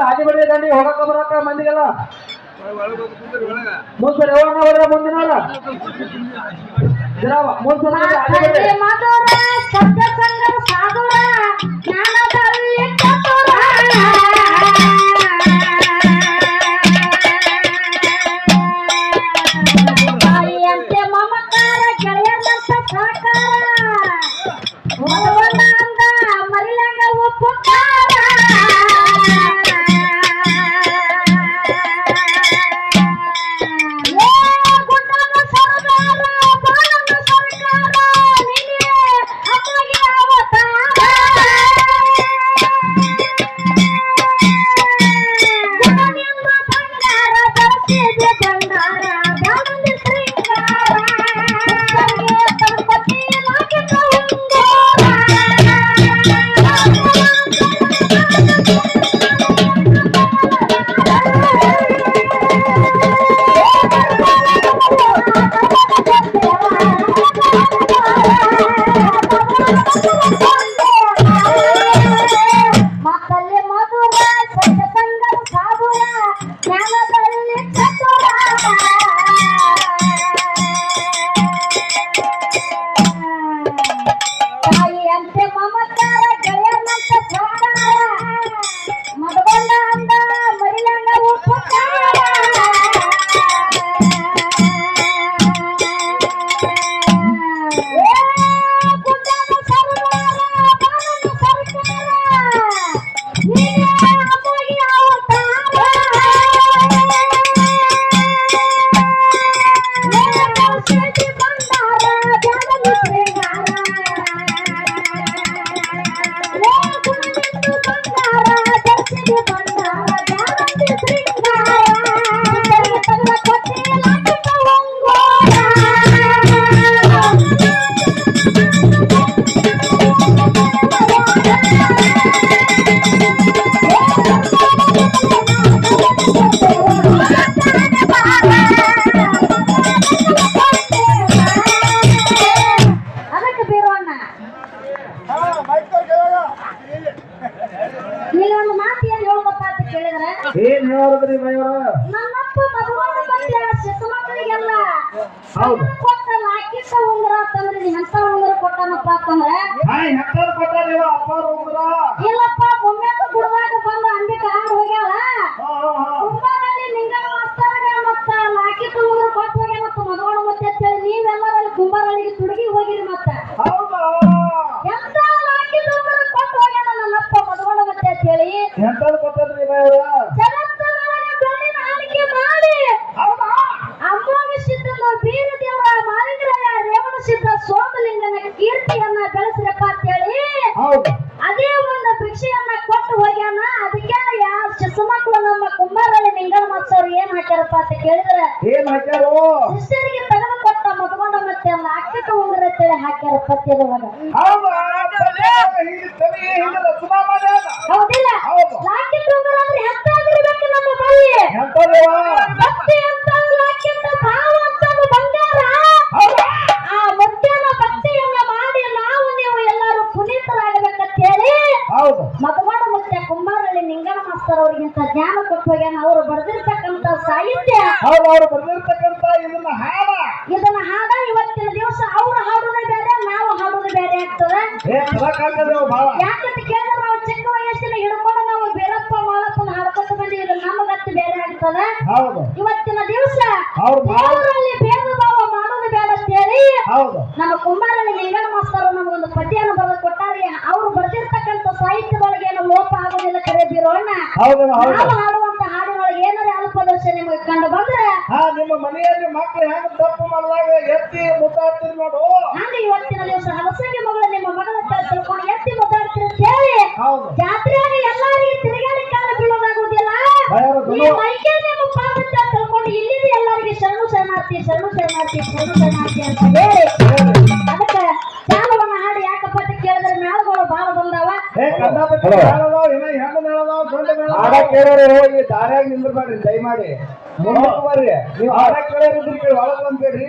ಹಾಗೆ ಬಡಿ ದಂಡಿ ಹೋಗಕ ಬರಕ ಮಂದಿಗೆಲ್ಲ ಮುಂದ್ಸರಿ ಹೋಗೋಣ ಮುಂದಿನ ಶಿಶುಮಕ್ಕಳು ನಮ್ಮ ಕುಂಬಾರಳ್ಳಿ ನಿಂಗನ ಮಾಸ್ತವ್ರು ಏನ್ ಹಾಕ್ಯಾರಪ್ಪ ಅಂತ ಕೇಳಿದ್ರೆ ಏನ್ ಹಾಕ್ಯಾರು ಶಿಷ್ಯರಿಗೆ ತೆಗೆದು ಕೊಟ್ಟ ಮದುಗೊಂಡ ಮತ್ತೆ ಲಾಕಿಕ ಉಂಗುರ ಅಂತೇಳಿ ಹಾಕ್ಯಾರ ಪದ್ಯದೊಳಗ ಹೌದಿಲ್ಲ ಲಾಕಿಕ ಉಂಗುರ ಅಂದ್ರೆ ಎಂತಾಗಿರ್ಬೇಕು ನಮ್ಮ ಬಳಿ ಭಕ್ತಿ ಅಂತ ಲಾಕಿಕ ಭಾವ ಅಂತ ಬಂಗಾರ ಆ ಮುತ್ಯನ ಭಕ್ತಿಯನ್ನ ಮಾಡಿ ನಾವು ನೀವು ಎಲ್ಲರೂ ಪುನೀತರಾಗಬೇಕಂತ ಹೇಳಿ ಮಗವಾಡ ಮುತ್ಯ ಕುಂಬಾರಳ್ಳಿ ನಿಂಗನ ಮಾಸ್ತರ್ ಅವ್ರಿಗಿಂತ ಜ್ಞಾನ ಕೊಟ್ಟು ಹೋಗ್ಯಾನ ಅವರು ಬರೆದಿರ್ತಕ್ಕಂತ ಸಾಹಿತ್ಯ ಅವ್ರು ಬರೆದಿರ್ತಕ್ಕಂತ ಇದನ್ನ ಹಾಡ ಇವತ್ತಿನ ದಿವಸ ಅವ್ರು ಹಾಡೋದೇ ಬೇರೆ ನಾವು ಹಾಡೋದು ಬೇರೆ ಆಗ್ತದೆ ಯಾಕಂತ ಕೇಳಿದ್ರೆ ನಾವು ಚಿಕ್ಕ ವಯಸ್ಸಿನ ಹಿಡ್ಕೊಂಡು ನಾವು ಬೀರಪ್ಪ ಮಾಳಪ್ಪನ ಹಾಡ್ಕೊತ ಬಂದಿವಿ ನಮಗತ್ತು ಬೇರೆ ಆಗ್ತದೆ ಇವತ್ತಿನ ದಿವಸ ದೇವರಲ್ಲಿ ಭೇದ ಭಾವ ಮಾಡೋದು ಬೇಡ ಅಂತ ಹೇಳಿ ನಮ್ಮ ಕುಂಬಾರಳ್ಳಿ ನಿಂಗನ ಮಾಸ್ತರ್ ನಮಗೊಂದು ಪದ್ಯವನ್ನು ಬರೆದು ಕೊಟ್ಟಾರೆ ಅವ್ರು ಬರೆದಿರ್ತಕ್ಕಂಥ ಸಾಹಿತ್ಯದೊಳಗೆ ಏನು ಲೋಪ ಆಗೋದಿಲ್ಲ ಕರೆ ಬೀರೋಣ ನಾವು ಹಾಡುವಂತ ಹಾಡಿನೊಳಗೆ ಏನಾರ ಅಲ್ಪದೋಷ ನಿಮಗೆ ಕಂಡು ಬಂದ್ರೆ ನಿಮ್ಮ ಮನೆಯಲ್ಲಿ ಮಕ್ಕಳು ಹೆಂಗ ತಪ್ಪು ಮಾಡಿದಾಗ ಎತ್ತಿ ಮುದ್ದಾಡ್ತೀರಿ ನೋಡು ಹಂಗ ಇವತ್ತಿನ ದಿವಸ ಹಲಸಂಗಿ ಮಗಳು ನಿಮ್ಮ ಮಗಳ ತಿಳ್ಕೊಂಡು ಎತ್ತಿ ಮುದ್ದಾಡ್ತೀರಿ ಅಂತ ಹೇಳಿ ಜಾತ್ರೆಯಾಗ ಎಲ್ಲಾರಿಗೆ ತಿರುಗಾಡಿ ಕಾಲ ಬೀಳೋದಾಗುದಿಲ್ಲ ಈ ಮೈಕೆ ನಿಮ್ಮ ಪಾಪತ್ತ ತಿಳ್ಕೊಂಡು ಇಲ್ಲಿಂದ ಎಲ್ಲರಿಗೆ ಶರಣು ಶರಣಾರ್ಥಿ ಶರಣು ಶರಣಾರ್ಥಿ ಶರಣು ಶರಣಾರ್ಥಿ ಅಂತ ಹೇಳಿ ಅದಕ್ಕೆ ಚಾಲವನ್ನ ಹಾಡಿ ಯಾಕಪ್ಪ ಅಂತ ಕೇಳಿದ್ರೆ ಮೇಳಗಳು ಬಹಳ ಬಂದಾವ ಹಾಡ ಕೇಳೋರು ಹೋಗಿ ದಾರ್ಯಾಗ ನಿಂದ್ರಬೇಡ್ರಿ ದಯಮಾಡಿ ಮುಂದಕ್ಕೆ ಬರ್ರಿ ನೀವು ಹಾಡ ಕೇಳೋರಿದ್ರೆ ಒಳಗೆ ಬಂದ್ಬೇಡ್ರಿ